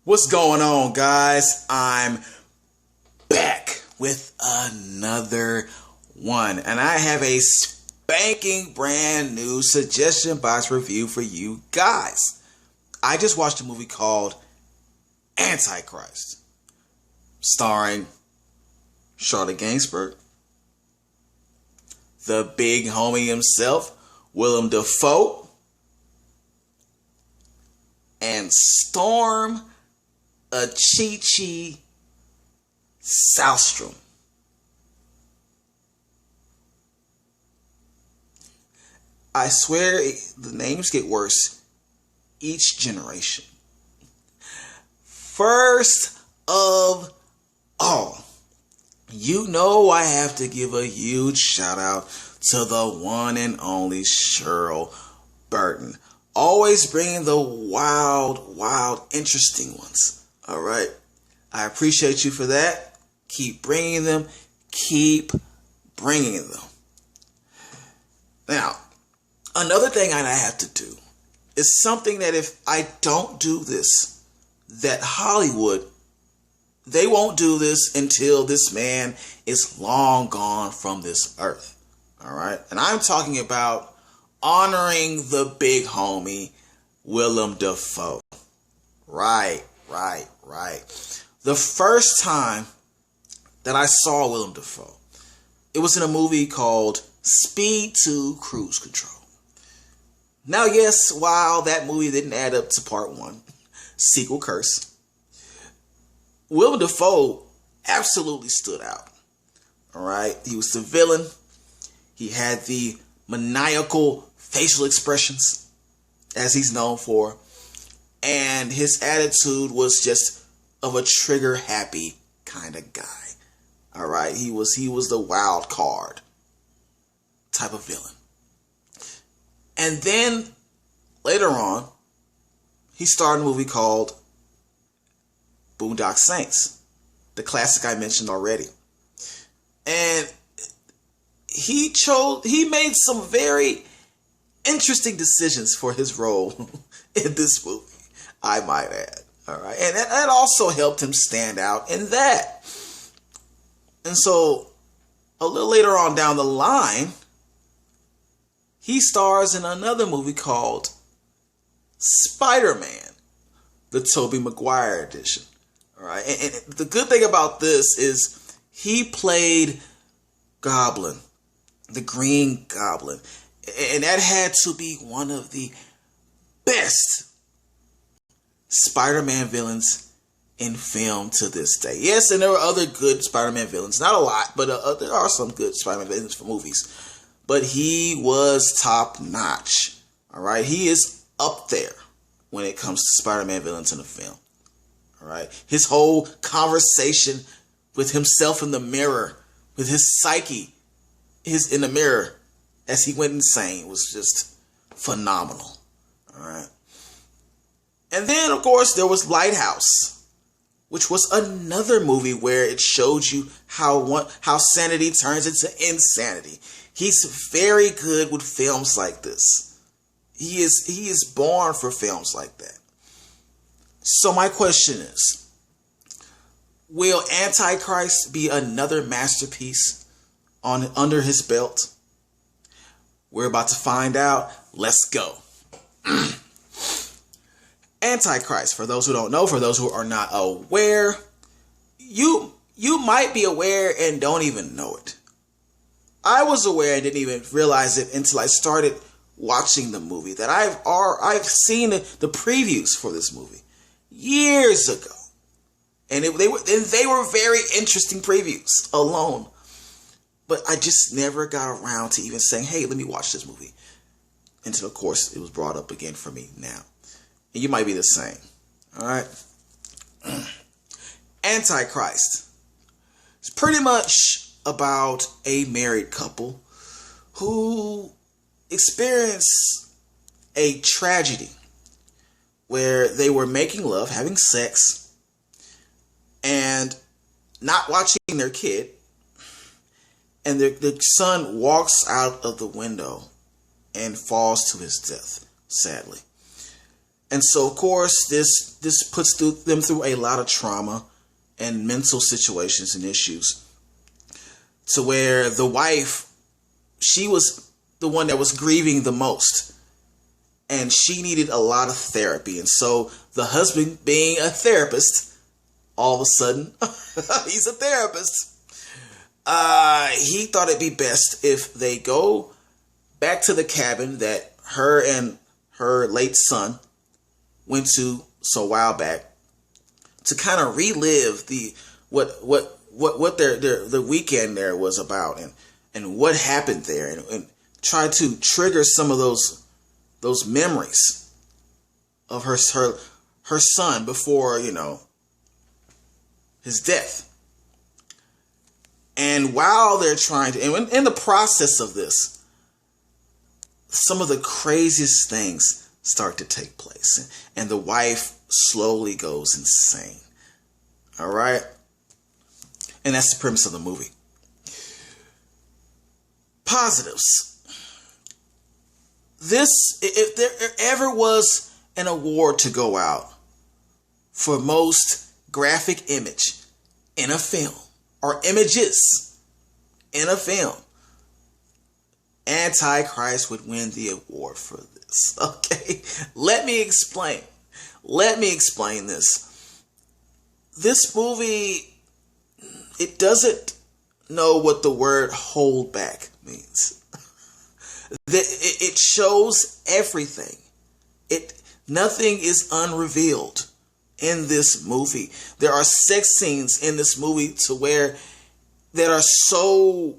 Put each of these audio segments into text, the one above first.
What's going on, guys? I'm back with another one, and I have a spanking brand new suggestion box review for you guys. I just watched a movie called Antichrist, starring Charlotte Gainsbourg, the big homie himself, Willem Defoe, and Storm Achichi Salstrom. I swear the names get worse each generation. First of all, you know I have to give a huge shout out to the one and only Cheryl Burton. Always bringing the wild, interesting ones. All right. I appreciate you for that. Keep bringing them. Keep bringing them. Now, another thing I have to do is something that if I don't do this, that Hollywood, they won't do this until this man is long gone from this earth. All right. And I'm talking about honoring the big homie, Willem Defoe. Right. The first time that I saw Willem Defoe, it was in a movie called Speed to Cruise Control. Now, yes, while that movie didn't add up to part one, sequel curse, Willem Dafoe absolutely stood out. All right. He was the villain. He had the maniacal facial expressions, as he's known for. And his attitude was just of a trigger happy kind of guy. All right. He was the wild card type of villain. And then later on, he starred in a movie called Boondock Saints, the classic I mentioned already. And he made some very interesting decisions for his role in this movie, I might add. All right. And that also helped him stand out in that. And so a little later on down the line, he stars in another movie called Spider-Man, the Tobey Maguire edition. All right. And the good thing about this is he played Goblin, the Green Goblin. And that had to be one of the best Spider-Man villains in film to this day. Yes, and there were other good Spider-Man villains. Not a lot, but there are some good Spider-Man villains for movies. But he was top notch. All right. He is up there when it comes to Spider-Man villains in a film. All right. His whole conversation with himself in the mirror, with his psyche in the mirror as he went insane was just phenomenal. All right. And then, of course, there was Lighthouse, which was another movie where it showed you how sanity turns into insanity. He's very good with films like this. He is born for films like that. So my question is, will Antichrist be another masterpiece under his belt? We're about to find out. Let's go. Antichrist, for those who don't know, for those who are not aware, you might be aware and don't even know it. I was aware and didn't even realize it until I started watching the movie, that I've seen the previews for this movie years ago. And they were very interesting previews alone. But I just never got around to even saying, hey, let me watch this movie. Until, of course, it was brought up again for me now. And you might be the same. All right. Antichrist. It's pretty much about a married couple who experience a tragedy where they were making love, having sex, and not watching their kid. And the son walks out of the window and falls to his death, sadly. And so, of course, this puts them through a lot of trauma and mental situations and issues, to where the wife, she was the one that was grieving the most, and she needed a lot of therapy. And so the husband, being a therapist, all of a sudden, he's a therapist. He thought it'd be best if they go back to the cabin that her and her late son went to a while back, to kind of relive what their weekend there was about, and what happened there, and try to trigger some of those memories of her son before, his death. And while they're trying to, and in the process of this, some of the craziest things start to take place, and the wife slowly goes insane. All right. And that's the premise of the movie. Positives. If there ever was an award to go out for most graphic image in a film, or images in a film, Antichrist would win the award for this. Okay? Let me explain this. This movie, it doesn't know what the word hold back means. It shows everything. Nothing is unrevealed in this movie. There are sex scenes in this movie that are so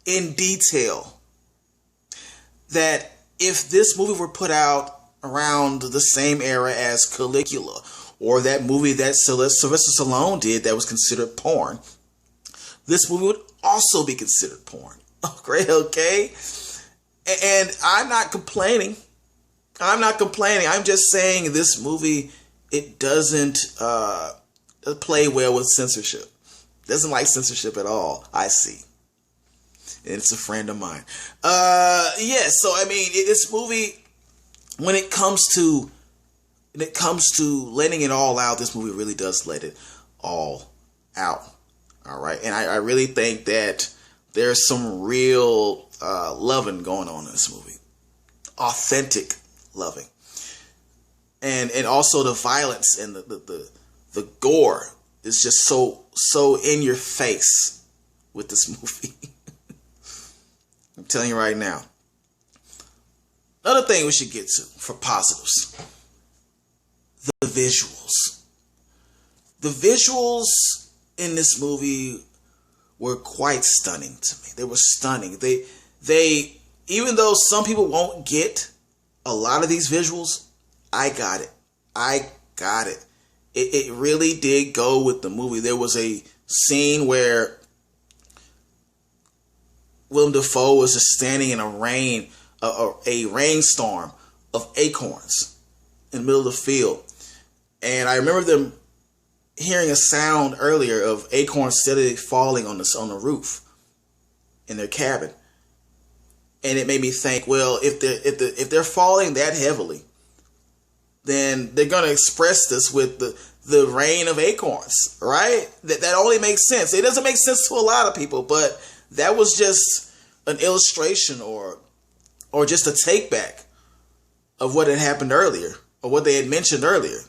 in detail that if this movie were put out around the same era as Caligula, or that movie that Sylvester Stallone did that was considered porn, this movie would also be considered porn. Okay? And I'm not complaining. I'm just saying this movie, it doesn't play well with censorship. Doesn't like censorship at all, I see. And it's a friend of mine. So I mean, this movie, when it comes to letting it all out, this movie really does let it all out. All right. And I really think that there's some real loving going on in this movie. Authentic loving. And also the violence and the gore is just so in your face with this movie. I'm telling you right now. Another thing we should get to for positives. The visuals. The visuals in this movie were quite stunning to me. They were stunning. They even though some people won't get a lot of these visuals, I got it. It really did go with the movie. There was a scene where Willem Defoe was just standing in a rainstorm of acorns in the middle of the field. And I remember them hearing a sound earlier of acorns steadily falling on the roof in their cabin. And it made me think, well, if they're falling that heavily, then they're going to express this with the rain of acorns, right? That only makes sense. It doesn't make sense to a lot of people, but that was just an illustration or just a take back of what had happened earlier, or what they had mentioned earlier.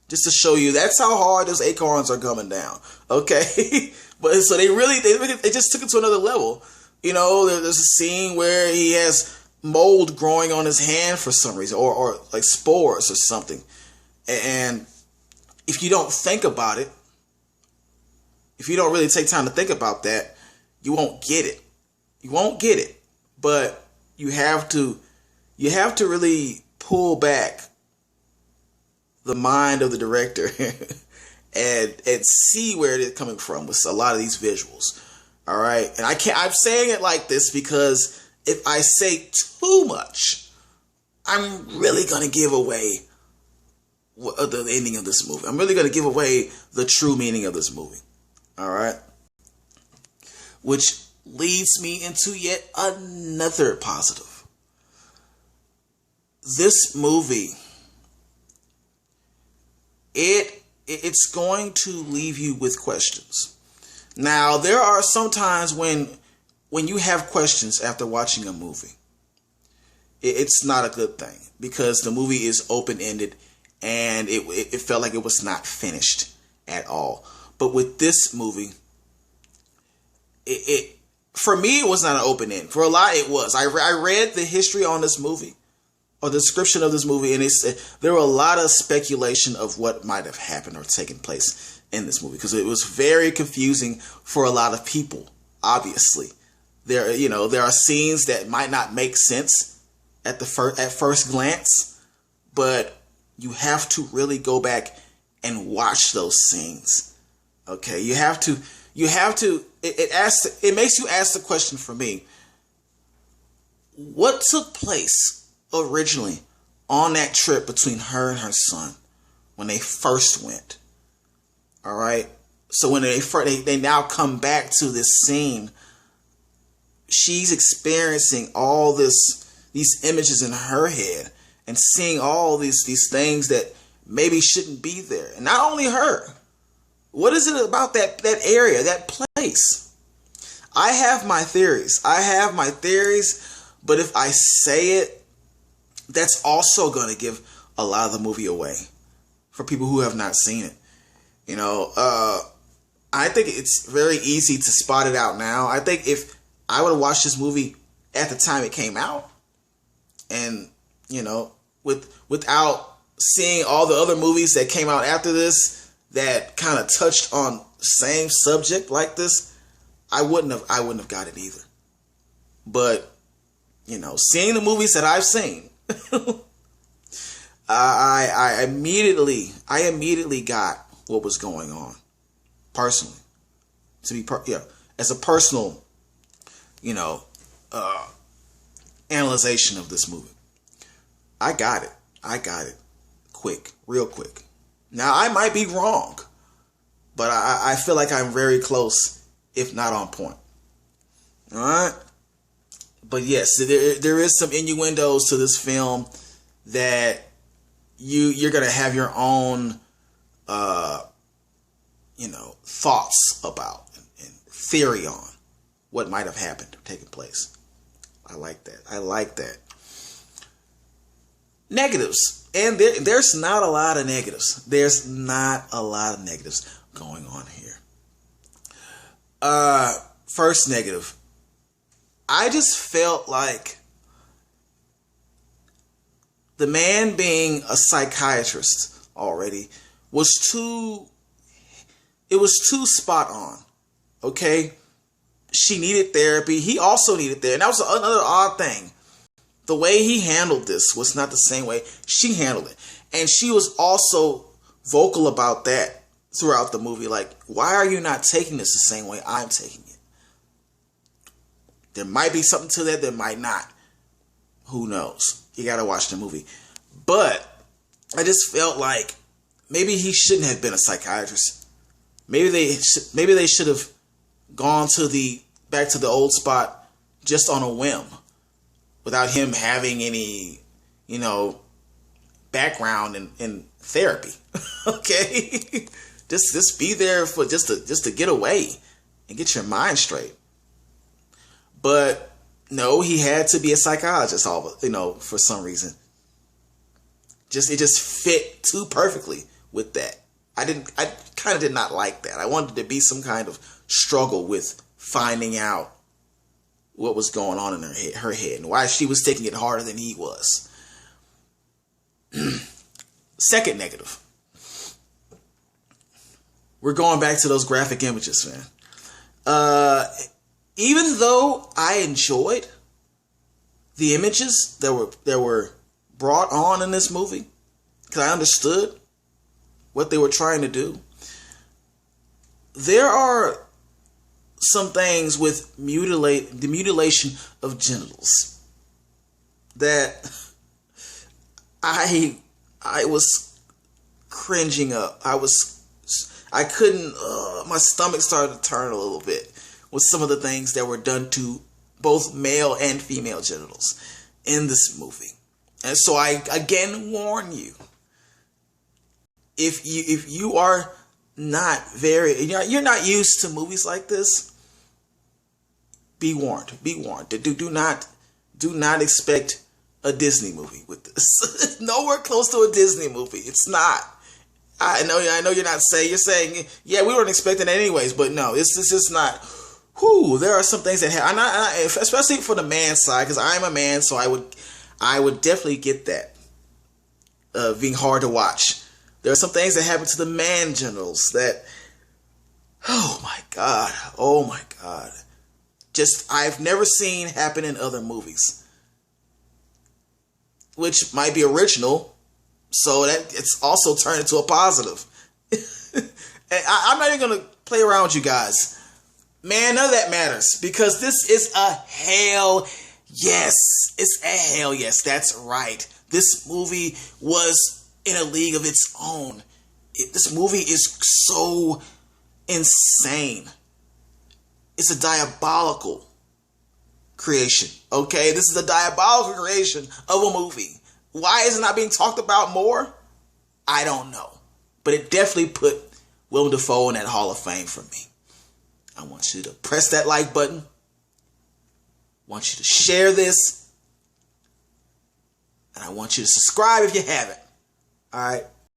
Just to show you that's how hard those acorns are coming down. Okay? But so they just took it to another level. There's a scene where he has mold growing on his hand for some reason, or like spores or something. And if you don't think about it, if you don't really take time to think about that, you won't get it. You won't get it. But you have to really pull back the mind of the director and see where it is coming from with a lot of these visuals. All right. And I'm saying it like this because if I say too much, I'm really going to give away the ending of this movie. I'm really going to give away the true meaning of this movie. All right. Which leads me into yet another positive. This movie it's going to leave you with questions. Now, there are some times when you have questions after watching a movie. It's not a good thing because the movie is open-ended and it felt like it was not finished at all. But with this movie, it for me, it was not an open end. For a lot, it was. I read the history on this movie, or the description of this movie, and there were a lot of speculation of what might have happened or taken place in this movie because it was very confusing for a lot of people. Obviously, there are scenes that might not make sense at first glance, but you have to really go back and watch those scenes. Okay, you have to. It makes you ask the question for me: what took place originally on that trip between her and her son when they first went? All right. So when they now come back to this scene, she's experiencing all these images in her head and seeing all these things that maybe shouldn't be there. And not only her. What is it about that area, that place? I have my theories. But if I say it, that's also going to give a lot of the movie away for people who have not seen it. I think it's very easy to spot it out now. I think if I would have watched this movie at the time it came out, and without seeing all the other movies that came out after this that kind of touched on the same subject like this, I wouldn't have got it either. But seeing the movies that I've seen, I immediately got what was going on personally. As a personal, analyzation of this movie, I got it real quick. Now, I might be wrong, but I feel like I'm very close, if not on point. All right? But yes, there is some innuendos to this film that you're going to have your own, thoughts about and theory on what might have happened or taken place. I like that. Negatives. And there's not a lot of negatives. There's not a lot of negatives going on here. First negative. I just felt like the man being a psychiatrist already was too spot on. Okay? She needed therapy. He also needed therapy. And that was another odd thing. The way he handled this was not the same way she handled it. And she was also vocal about that throughout the movie. Like, why are you not taking this the same way I'm taking it? There might be something to that. There might not. Who knows? You got to watch the movie. But I just felt like maybe he shouldn't have been a psychiatrist. Maybe they should have gone back to the old spot just on a whim, without him having any, background in therapy. Okay? just be there for just to get away and get your mind straight. But no, he had to be a psychologist, for some reason. It just fit too perfectly with that. I kind of did not like that. I wanted there to be some kind of struggle with finding out what was going on in her head and why she was taking it harder than he was. Second negative. We're going back to those graphic images, man. Even though I enjoyed the images that were brought on in this movie, because I understood what they were trying to do, there are some things with the mutilation of genitals that I was cringing up. I couldn't, my stomach started to turn a little bit with some of the things that were done to both male and female genitals in this movie. And so I again warn you, if you are not you're not used to movies like this, be warned. Be warned. Do not expect a Disney movie with this. Nowhere close to a Disney movie. It's not. I know you're not saying, you're saying, yeah, we weren't expecting it anyways, but no, it's just not. Whew, there are some things that happen, especially for the man side, because I'm a man, so I would definitely get that being hard to watch. There are some things that happen to the man generals that, oh my God, just I've never seen happen in other movies, which might be original. So that it's also turned into a positive. And I'm not even going to play around with you guys. Man, none of that matters. Because this is a hell yes. It's a hell yes. That's right. This movie was in a league of its own. This movie is so insane. It's a diabolical creation. Okay? This is a diabolical creation of a movie. Why is it not being talked about more? I don't know. But it definitely put Willem Dafoe in that Hall of Fame for me. I want you to press that like button. I want you to share this. And I want you to subscribe if you haven't. All right.